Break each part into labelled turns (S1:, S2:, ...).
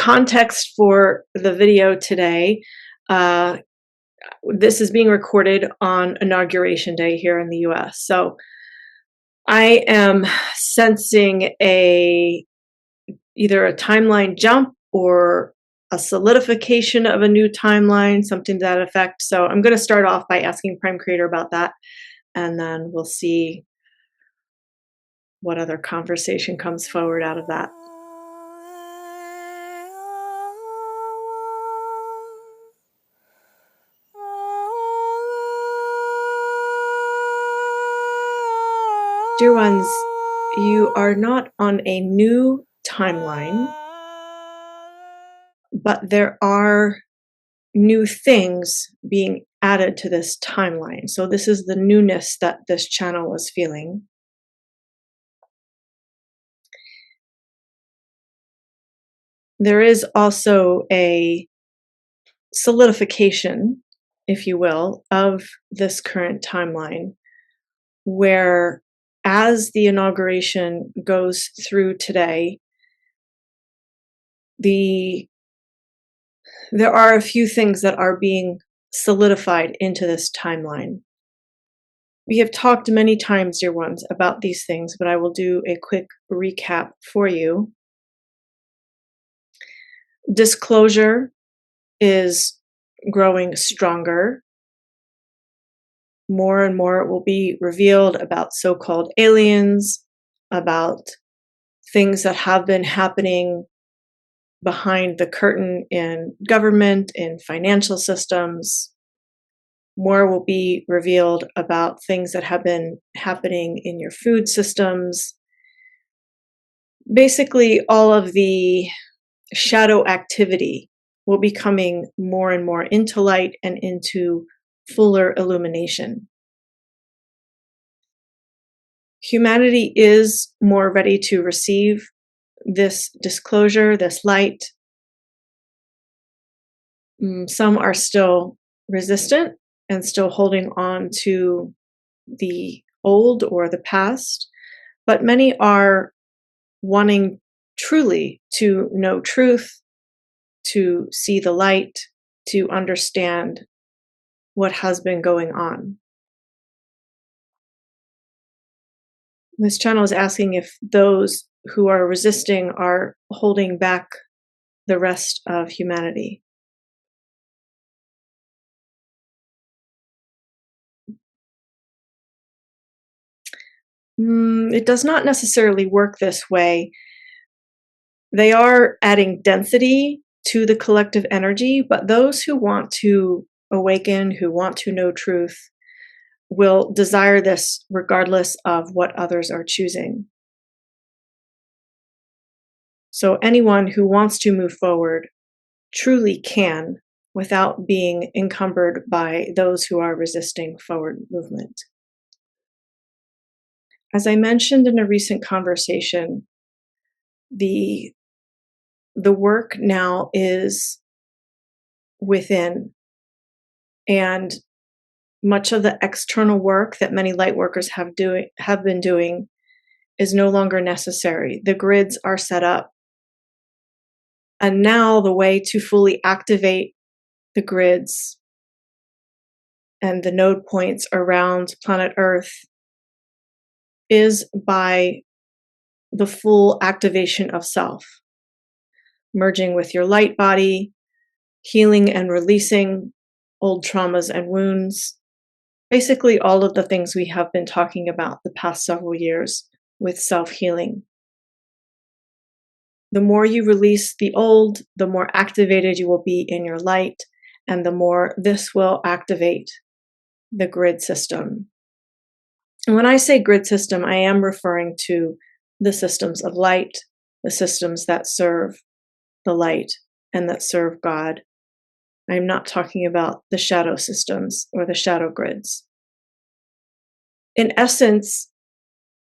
S1: context for the video today, this is being recorded on Inauguration Day here in the US. So I am sensing either a timeline jump or a solidification of a new timeline, something to that effect. So I'm going to start off by asking Prime Creator about that, and then we'll see what other conversation comes forward out of that. Dear ones, you are not on a new timeline, but there are new things being added to this timeline. So this is the newness that this channel was feeling. There is also a solidification, if you will, of this current timeline, where as the inauguration goes through today, there are a few things that are being solidified into this timeline. We have talked many times, dear ones, about these things, but I will do a quick recap for you. Disclosure is growing stronger. More and more it will be revealed about so-called aliens, about things that have been happening behind the curtain in government, in financial systems. More will be revealed about things that have been happening in your food systems. Basically, all of the shadow activity will be coming more and more into light and into fuller illumination. Humanity is more ready to receive this disclosure, this light. Some are still resistant and still holding on to the old or the past, but many are wanting truly to know truth, to see the light, to understand what has been going on. This channel is asking if those who are resisting are holding back the rest of humanity. It does not necessarily work this way. They are adding density to the collective energy, but those who want to awaken, who want to know truth, will desire this regardless of what others are choosing. So anyone who wants to move forward truly can, without being encumbered by those who are resisting forward movement. As I mentioned in a recent conversation, the work now is within, and much of the external work that many light workers have been doing is no longer necessary. The grids are set up. And now the way to fully activate the grids and the node points around planet Earth is by the full activation of self, merging with your light body, healing and releasing old traumas and wounds. Basically, all of the things we have been talking about the past several years with self-healing. The more you release the old, the more activated you will be in your light, and the more this will activate the grid system. And when I say grid system, I am referring to the systems of light, the systems that serve the light and that serve God. I'm not talking about the shadow systems or the shadow grids. In essence,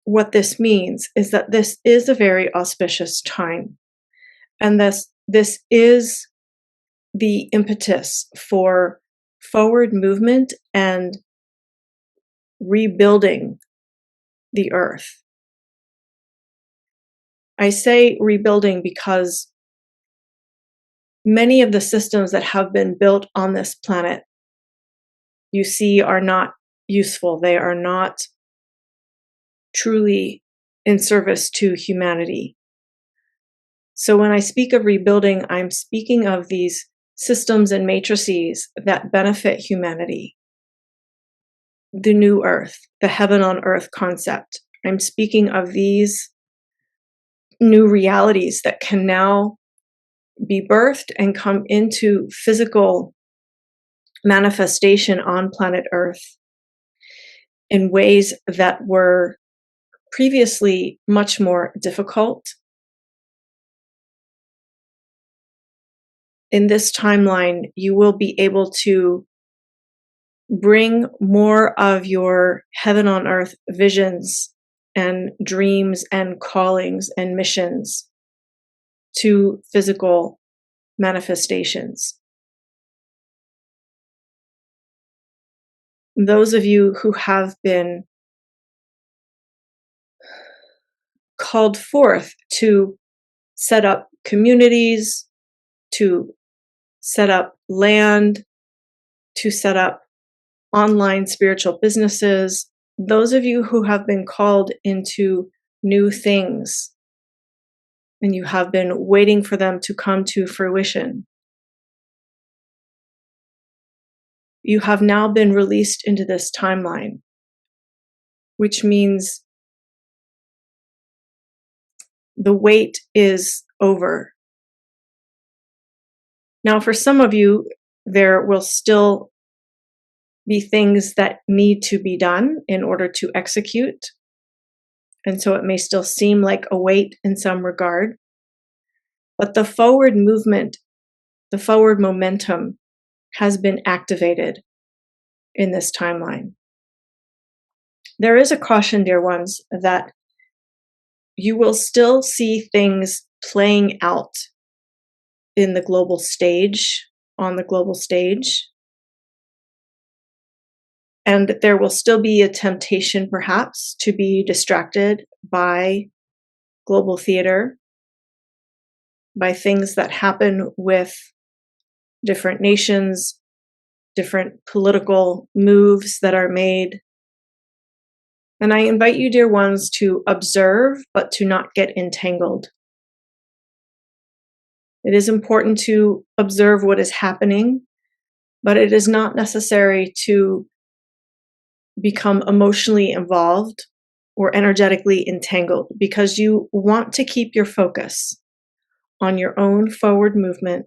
S1: what this means is that this is a very auspicious time. And this is the impetus for forward movement and rebuilding the earth. I say rebuilding because Many of the systems that have been built on this planet, you see, are not useful. They are not truly in service to humanity. So when I speak of rebuilding, I'm speaking of these systems and matrices that benefit humanity. The new earth, the heaven on earth concept. I'm speaking of these new realities that can now be birthed and come into physical manifestation on planet Earth in ways that were previously much more difficult. In this timeline, you will be able to bring more of your heaven on earth visions and dreams and callings and missions to physical manifestations. Those of you who have been called forth to set up communities, to set up land, to set up online spiritual businesses, those of you who have been called into new things and you have been waiting for them to come to fruition, you have now been released into this timeline, which means the wait is over. Now, for some of you, there will still be things that need to be done in order to execute. And so it may still seem like a wait in some regard. But the forward movement, the forward momentum has been activated in this timeline. There is a caution, dear ones, that you will still see things playing out in the global stage, on the global stage. And there will still be a temptation, perhaps, to be distracted by global theater, by things that happen with different nations, different political moves that are made. And I invite you, dear ones, to observe, but to not get entangled. It is important to observe what is happening, but it is not necessary to become emotionally involved or energetically entangled, because you want to keep your focus on your own forward movement,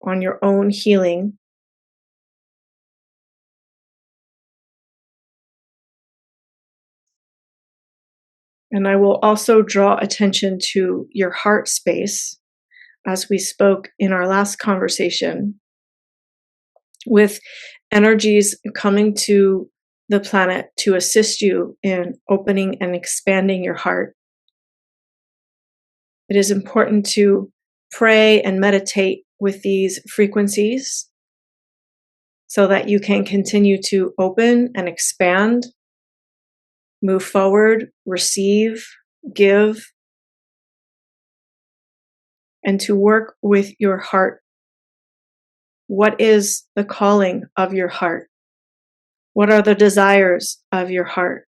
S1: on your own healing. And I will also draw attention to your heart space, as we spoke in our last conversation, with energies coming to the planet to assist you in opening and expanding your heart. It is important to pray and meditate with these frequencies so that you can continue to open and expand, move forward, receive, give, and to work with your heart. What is the calling of your heart? What are the desires of your heart?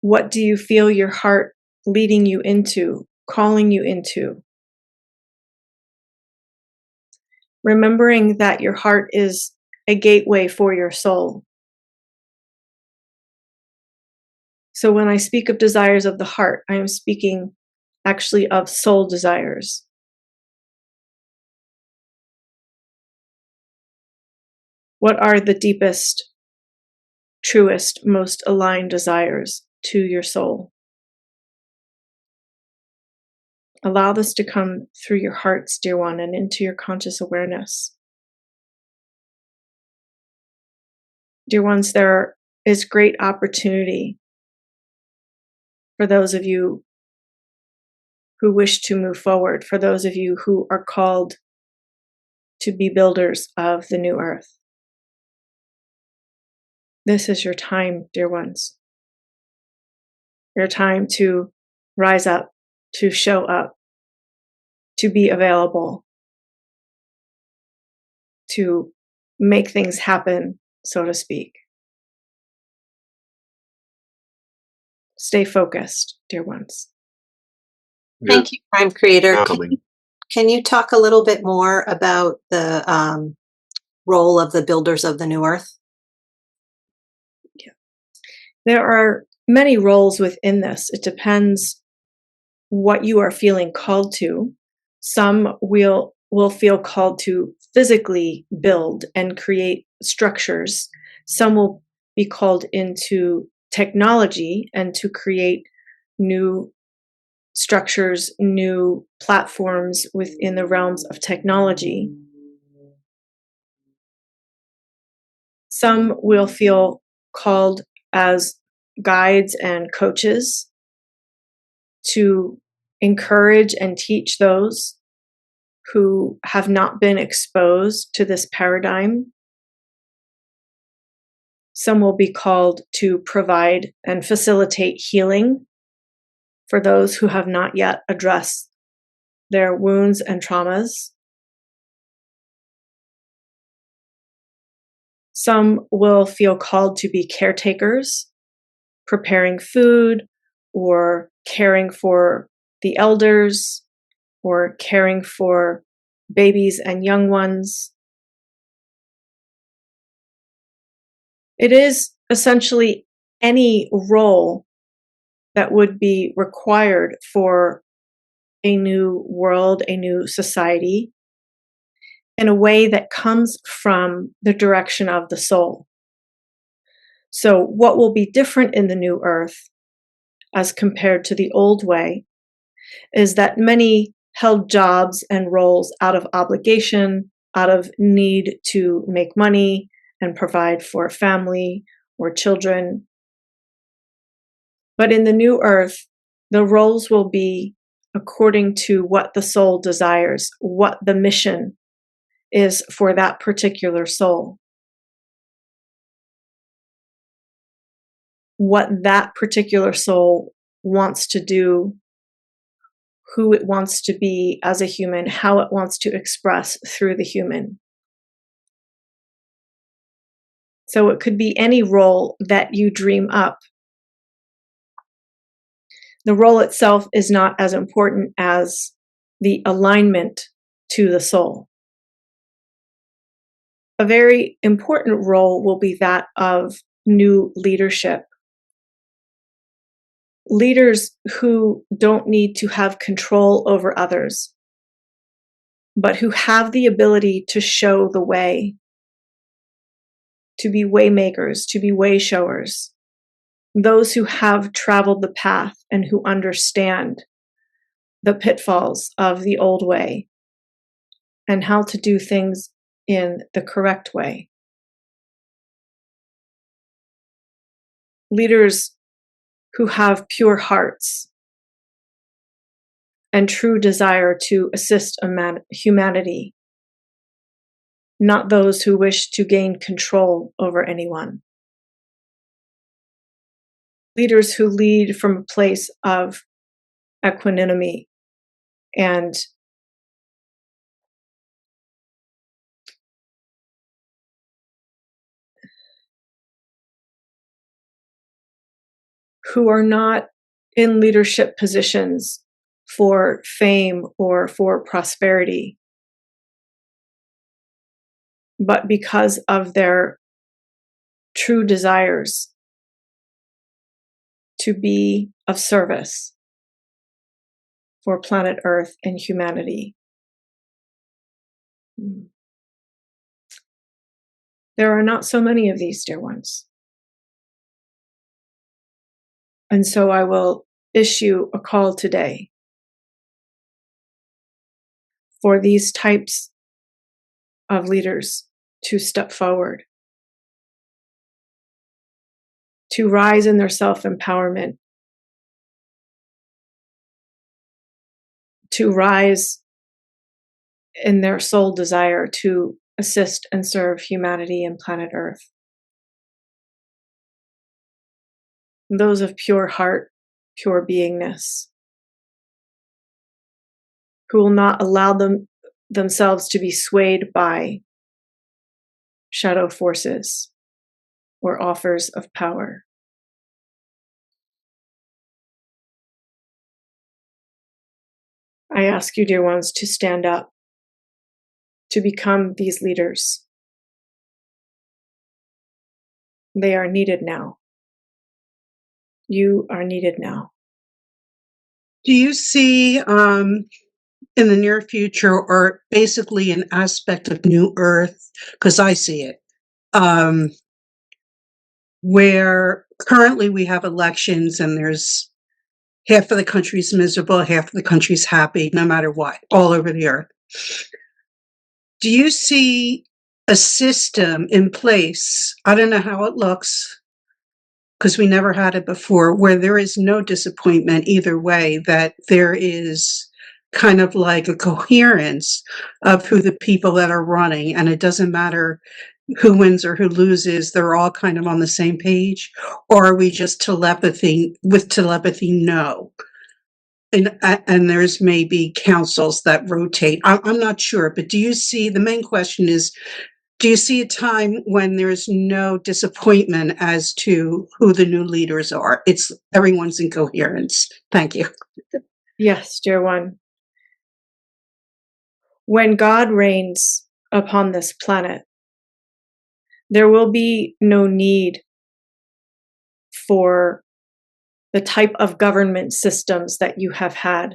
S1: What do you feel your heart leading you into, calling you into? Remembering that your heart is a gateway for your soul. So when I speak of desires of the heart, I am speaking actually of soul desires. What are the deepest, truest, most aligned desires to your soul? Allow this to come through your hearts, dear one, and into your conscious awareness. Dear ones, there is great opportunity for those of you who wish to move forward, for those of you who are called to be builders of the new earth. This is your time, dear ones. Your time to rise up, to show up, to be available, to make things happen, so to speak. Stay focused, dear ones.
S2: Thank you, Prime Creator. Can you talk a little bit more about the role of the builders of the new Earth?
S1: Yeah. There are many roles within this. It depends what you are feeling called to. Some will feel called to physically build and create structures. Some will be called into technology and to create new structures, new platforms within the realms of technology. Some will feel called as guides and coaches to encourage and teach those who have not been exposed to this paradigm. Some will be called to provide and facilitate healing for those who have not yet addressed their wounds and traumas. Some will feel called to be caretakers, preparing food or caring for the elders or caring for babies and young ones. It is essentially any role that would be required for a new world, a new society, in a way that comes from the direction of the soul. So, what will be different in the new earth as compared to the old way is that many held jobs and roles out of obligation, out of need to make money and provide for family or children. But in the new earth, the roles will be according to what the soul desires, what the mission is for that particular soul, what that particular soul wants to do, who it wants to be as a human, how it wants to express through the human. So it could be any role that you dream up. The role itself is not as important as the alignment to the soul. A very important role will be that of new leadership. Leaders who don't need to have control over others, but who have the ability to show the way, to be waymakers, to be way showers. Those who have traveled the path and who understand the pitfalls of the old way and how to do things in the correct way. Leaders who have pure hearts and true desire to assist humanity, not those who wish to gain control over anyone. Leaders who lead from a place of equanimity and who are not in leadership positions for fame or for prosperity, but because of their true desires to be of service for planet Earth and humanity. There are not so many of these, dear ones. And so I will issue a call today for these types of leaders to step forward, to rise in their self-empowerment, to rise in their soul desire to assist and serve humanity and planet Earth. Those of pure heart, pure beingness. who will not allow themselves to be swayed by shadow forces or offers of power. I ask you, dear ones, to stand up, to become these leaders. They are needed now. You are needed now.
S3: Do you see in the near future, or basically an aspect of New Earth, because I see it, where currently we have elections and there's half of the country's miserable, half of the country's happy, no matter what, all over the earth. Do you see a system in place? I don't know how it looks, because we never had it before, where there is no disappointment either way, that there is kind of like a coherence of who the people that are running, and it doesn't matter who wins or who loses, they're all kind of on the same page? Or are we just telepathy? No. And there's maybe councils that rotate. I'm not sure, but do you see, the main question is, do you see a time when there's no disappointment as to who the new leaders are? It's everyone's in coherence. Thank you.
S1: Yes, dear one. When God reigns upon this planet, there will be no need for the type of government systems that you have had.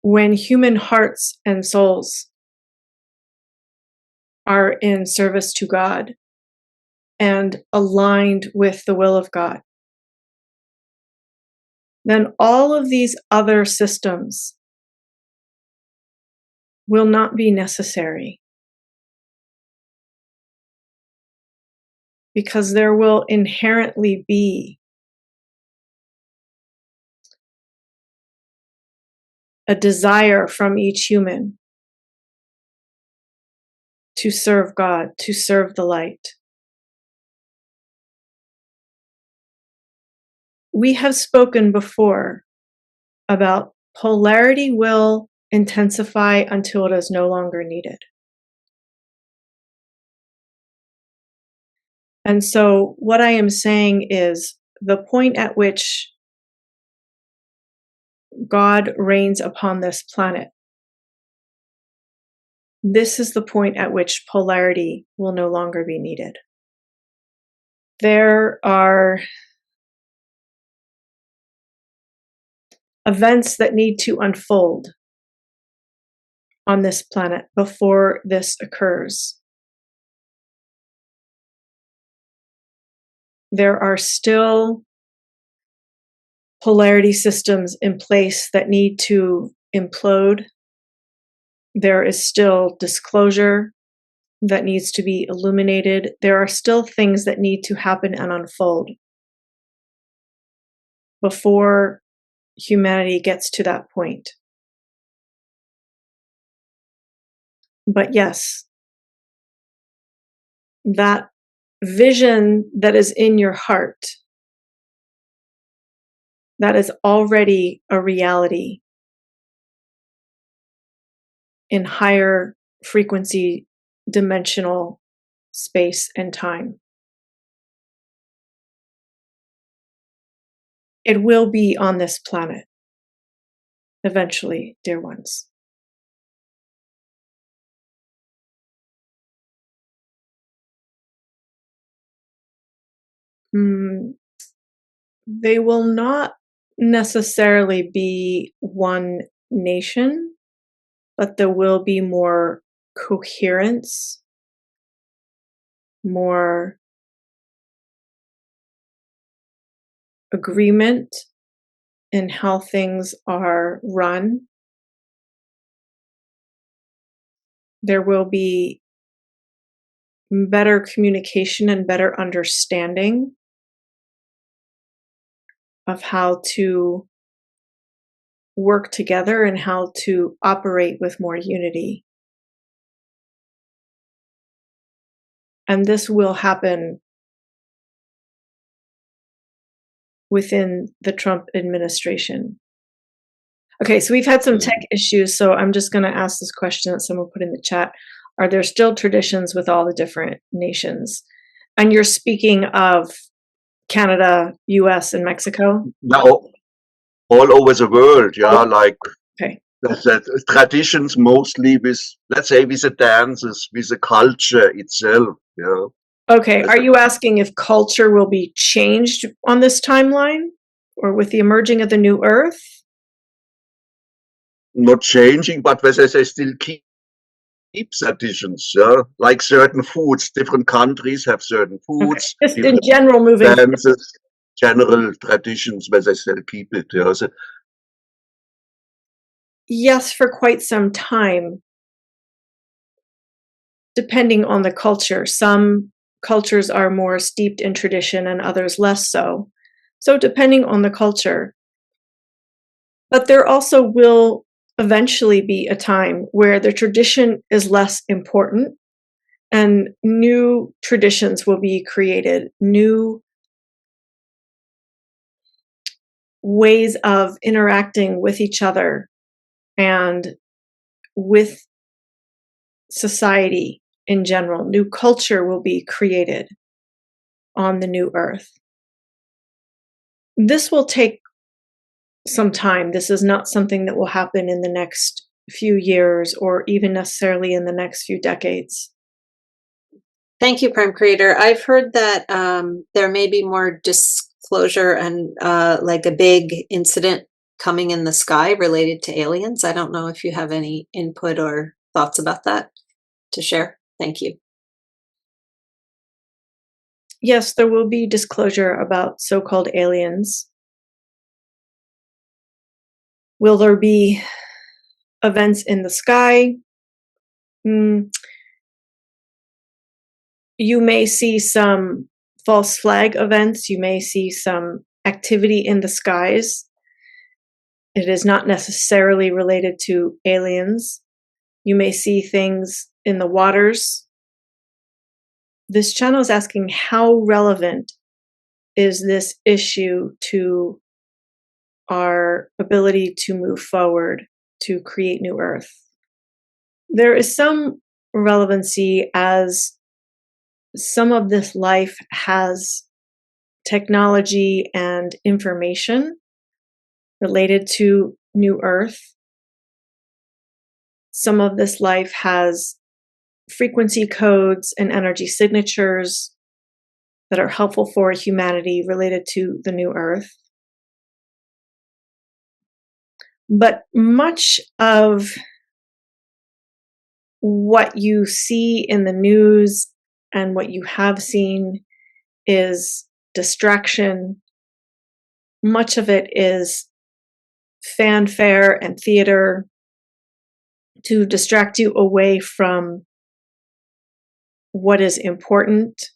S1: When human hearts and souls are in service to God and aligned with the will of God, then all of these other systems will not be necessary, because there will inherently be a desire from each human to serve God, to serve the light. We have spoken before about polarity will intensify until it is no longer needed. And so what I am saying is the point at which God reigns upon this planet, this is the point at which polarity will no longer be needed. There are events that need to unfold on this planet before this occurs. There are still polarity systems in place that need to implode. There is still disclosure that needs to be illuminated. There are still things that need to happen and unfold before humanity gets to that point. But yes, that vision that is in your heart, that is already a reality in higher frequency dimensional space and time. It will be on this planet eventually, dear ones. They will not necessarily be one nation, but there will be more coherence, more agreement in how things are run. There will be better communication and better understanding of how to work together and how to operate with more unity. And this will happen within the Trump administration. Okay, so we've had some tech issues, so I'm just going to ask this question that someone put in the chat. Are there still traditions with all the different nations? And you're speaking of Canada, US, and Mexico?
S4: No, all over the world, yeah, like
S1: Okay.
S4: that traditions mostly with, let's say, with the dances, with the culture itself, yeah.
S1: Okay, are you asking if culture will be changed on this timeline or with the emerging of the new Earth?
S4: Not changing, but whether they still keep traditions, yeah, like certain foods. Different countries have certain foods,
S1: Okay. Just in
S4: different
S1: general moving
S4: dances, general traditions, where they still keep it, yeah. So,
S1: yes, for quite some time, depending on the culture. Some cultures are more steeped in tradition and others less so. So depending on the culture. But there also will eventually be a time where the tradition is less important and new traditions will be created, new ways of interacting with each other and with society in general. New culture will be created on the new Earth. This will take some time. This is not something that will happen in the next few years or even necessarily in the next few decades.
S2: Thank you, Prime Creator. I've heard that there may be more disclosure and like a big incident coming in the sky related to aliens. I don't know if you have any input or thoughts about that to share. Thank you.
S1: Yes, there will be disclosure about so-called aliens. Will there be events in the sky? You may see some false flag events. You may see some activity in the skies. It is not necessarily related to aliens. You may see things in the waters. This channel is asking, how relevant is this issue to our ability to move forward to create new Earth? There is some relevancy, as some of this life has technology and information related to new Earth. Some of this life has frequency codes and energy signatures that are helpful for humanity related to the new Earth. But much of what you see in the news and what you have seen is distraction. Much of it is fanfare and theater to distract you away from what is important,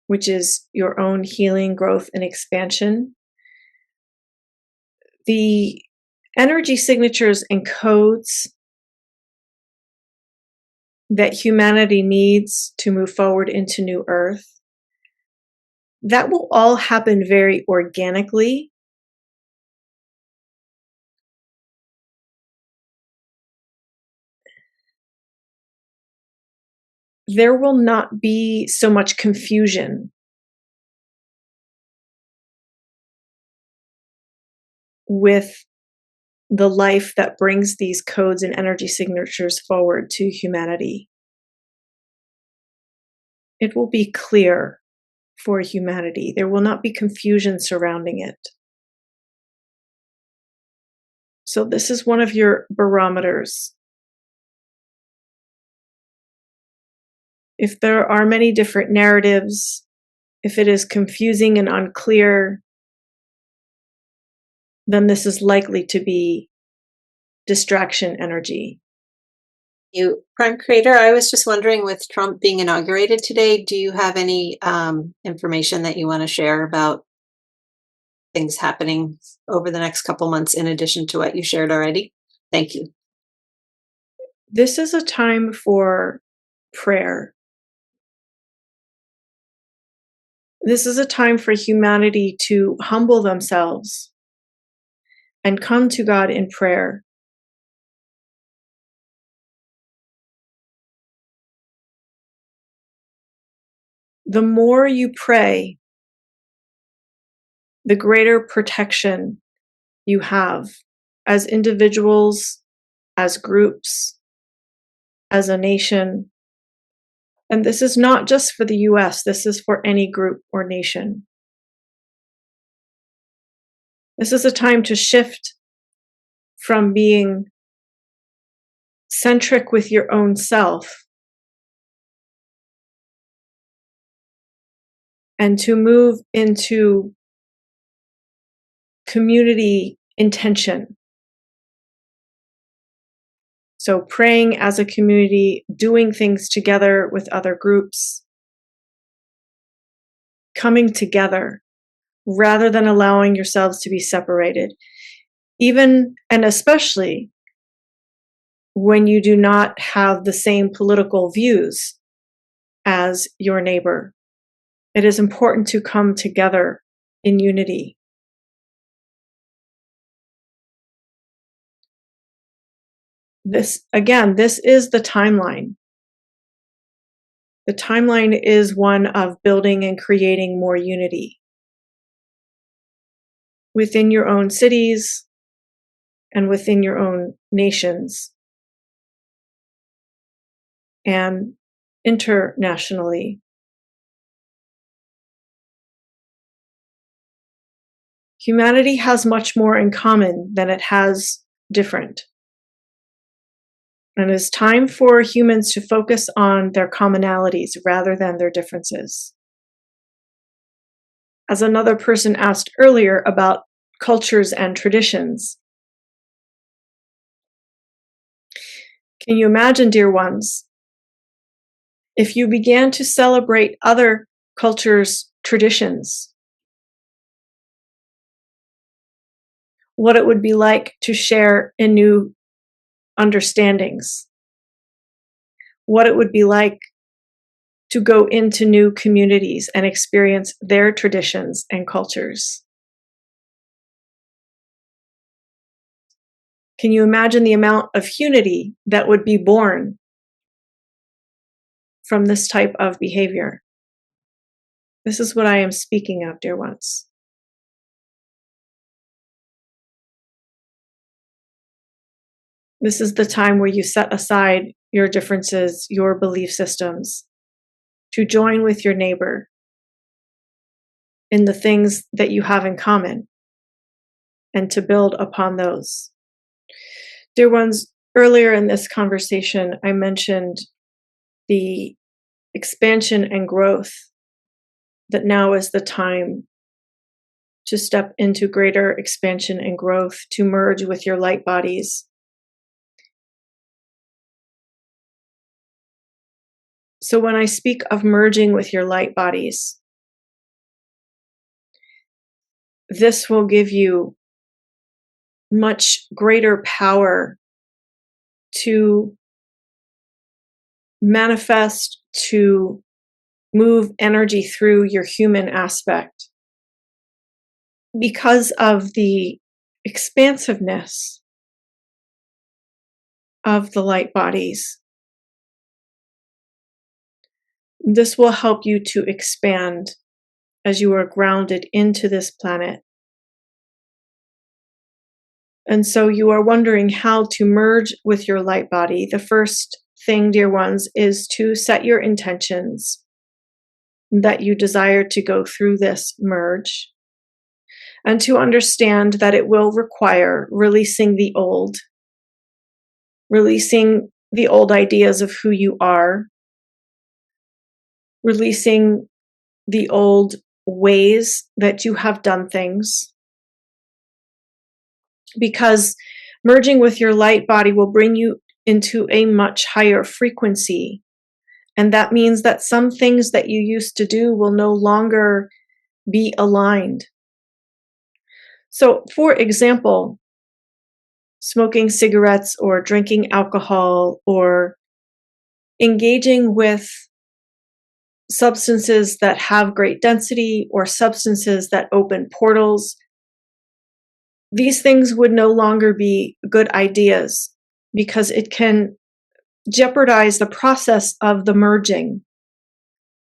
S1: which is your own healing, growth, and expansion. The energy signatures and codes that humanity needs to move forward into new Earth, that will all happen very organically. There will not be so much confusion with the life that brings these codes and energy signatures forward to humanity. It will be clear for humanity. There will not be confusion surrounding it. So this is one of your barometers. If there are many different narratives, if it is confusing and unclear, then this is likely to be distraction energy.
S2: You, Prime Creator, I was just wondering, with Trump being inaugurated today, do you have any information that you want to share about things happening over the next couple months in addition to what you shared already? Thank you.
S1: This is a time for prayer. This is a time for humanity to humble themselves and come to God in prayer. The more you pray, the greater protection you have as individuals, as groups, as a nation. And this is not just for the US, this is for any group or nation. This is a time to shift from being centric with your own self and to move into community intention. So praying as a community, doing things together with other groups, coming together rather than allowing yourselves to be separated. Even and especially when you do not have the same political views as your neighbor. It is important to come together in unity. This is the timeline. The timeline is one of building and creating more unity within your own cities and within your own nations and internationally. Humanity has much more in common than it has different. And it's time for humans to focus on their commonalities rather than their differences. As another person asked earlier about cultures and traditions, can you imagine, dear ones, if you began to celebrate other cultures' traditions, what it would be like to share in new understandings, what it would be like to go into new communities and experience their traditions and cultures. Can you imagine the amount of unity that would be born from this type of behavior? This is what I am speaking of, dear ones. This is the time where you set aside your differences, your belief systems, to join with your neighbor in the things that you have in common and to build upon those. Dear ones, earlier in this conversation, I mentioned the expansion and growth, that now is the time to step into greater expansion and growth, to merge with your light bodies. So when I speak of merging with your light bodies, this will give you much greater power to manifest, to move energy through your human aspect because of the expansiveness of the light bodies. This will help you to expand as you are grounded into this planet. And so you are wondering how to merge with your light body. The first thing, dear ones, is to set your intentions that you desire to go through this merge, and to understand that it will require releasing the old ideas of who you are, releasing the old ways that you have done things, because merging with your light body will bring you into a much higher frequency. And that means that some things that you used to do will no longer be aligned. So, for example, smoking cigarettes or drinking alcohol or engaging with substances that have great density or substances that open portals, these things would no longer be good ideas because it can jeopardize the process of the merging.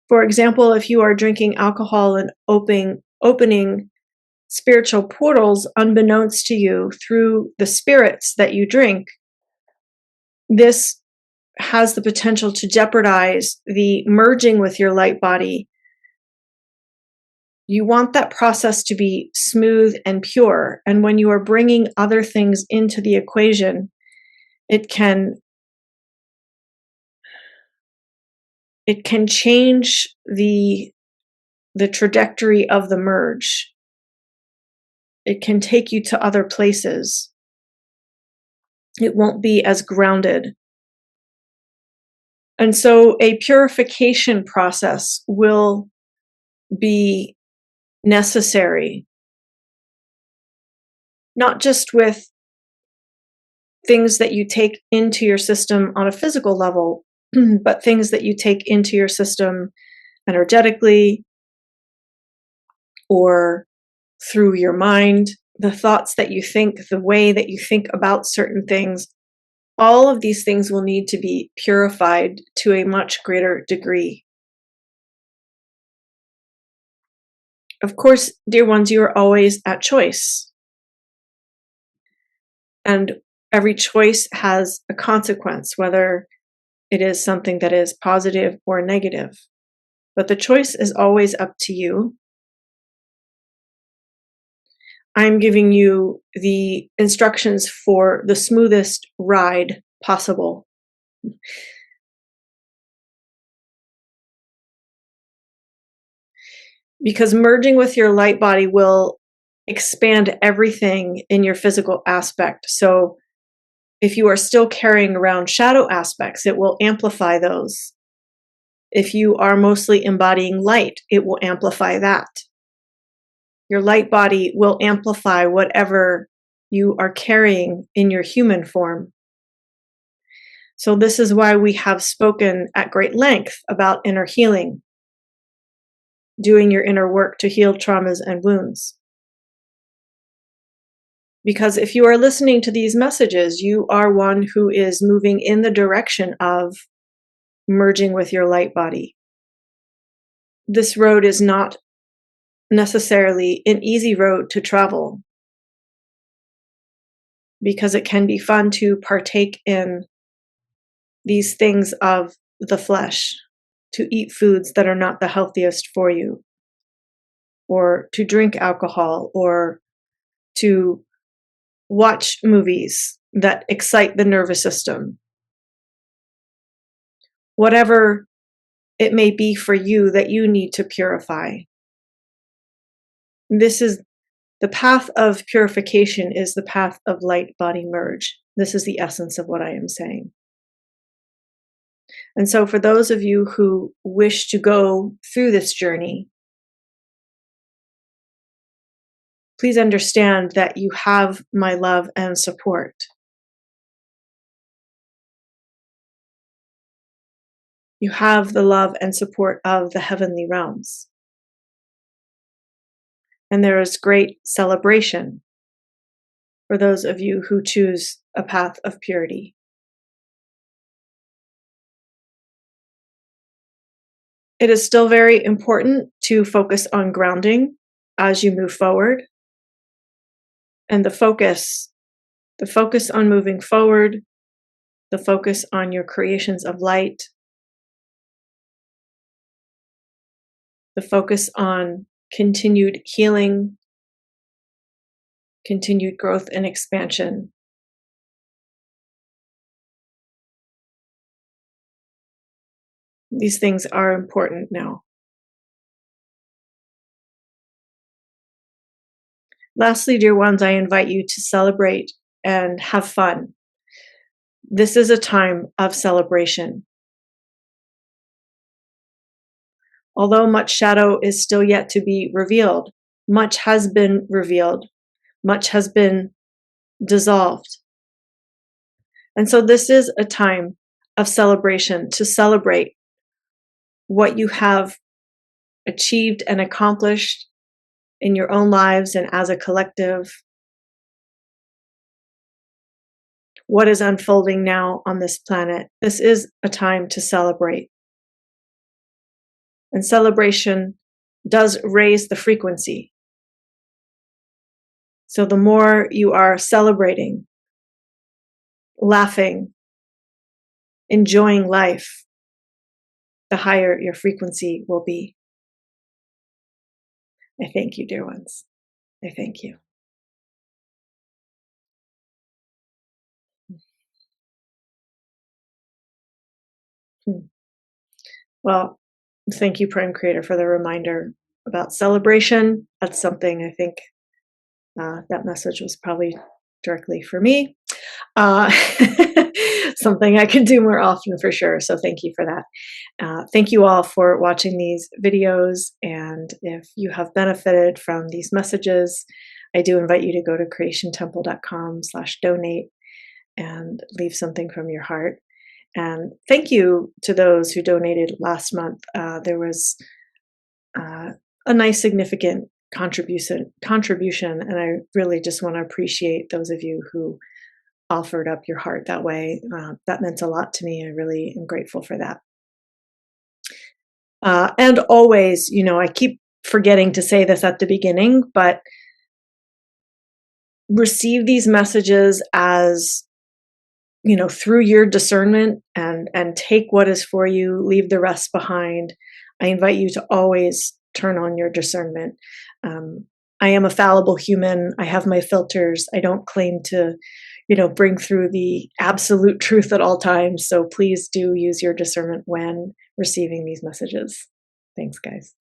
S1: For example, if you are drinking alcohol and opening spiritual portals unbeknownst to you through the spirits that you drink, this has the potential to jeopardize the merging with your light body. You want that process to be smooth and pure. And when you are bringing other things into the equation, it can change the trajectory of the merge. It can take you to other places. It won't be as grounded. And so a purification process will be necessary, not just with things that you take into your system on a physical level, but things that you take into your system energetically or through your mind, the thoughts that you think, the way that you think about certain things. All of these things will need to be purified to a much greater degree. Of course, dear ones, you are always at choice. And every choice has a consequence, whether it is something that is positive or negative. But the choice is always up to you. I'm giving you the instructions for the smoothest ride possible. Because merging with your light body will expand everything in your physical aspect. So if you are still carrying around shadow aspects, it will amplify those. If you are mostly embodying light, it will amplify that. Your light body will amplify whatever you are carrying in your human form. So this is why we have spoken at great length about inner healing, doing your inner work to heal traumas and wounds. Because if you are listening to these messages, you are one who is moving in the direction of merging with your light body. This road is not necessarily an easy road to travel, because it can be fun to partake in these things of the flesh, to eat foods that are not the healthiest for you, or to drink alcohol, or to watch movies that excite the nervous system. Whatever it may be for you that you need to purify. This is the path of purification, is the path of light body merge. This is the essence of what I am saying. And so for those of you who wish to go through this journey, please understand that you have my love and support. You have the love and support of the heavenly realms. And there is great celebration for those of you who choose a path of purity. It is still very important to focus on grounding as you move forward. And the focus on moving forward, the focus on your creations of light, the focus on continued healing, continued growth and expansion. These things are important now. Lastly, dear ones, I invite you to celebrate and have fun. This is a time of celebration. Although much shadow is still yet to be revealed, much has been revealed. Much has been dissolved. And so this is a time of celebration, to celebrate what you have achieved and accomplished in your own lives and as a collective. What is unfolding now on this planet. This is a time to celebrate. And celebration does raise the frequency. So the more you are celebrating, laughing, enjoying life, the higher your frequency will be. I thank you, dear ones. I thank you. Well, thank you, Prime Creator, for the reminder about celebration. That's something I think that message was probably directly for me. Something I could do more often for sure. So thank you for that. Thank you all for watching these videos. And if you have benefited from these messages, I do invite you to go to creationtemple.com/donate and leave something from your heart. And thank you to those who donated last month. There was a nice significant contribution, and I really just want to appreciate those of you who offered up your heart that way. That meant a lot to me. I really am grateful for that. And always, I keep forgetting to say this at the beginning, but receive these messages as, through your discernment, and take what is for you, leave the rest behind. I invite you to always turn on your discernment. I am a fallible human. I have my filters. I don't claim to, bring through the absolute truth at all times. So please do use your discernment when receiving these messages. Thanks, guys.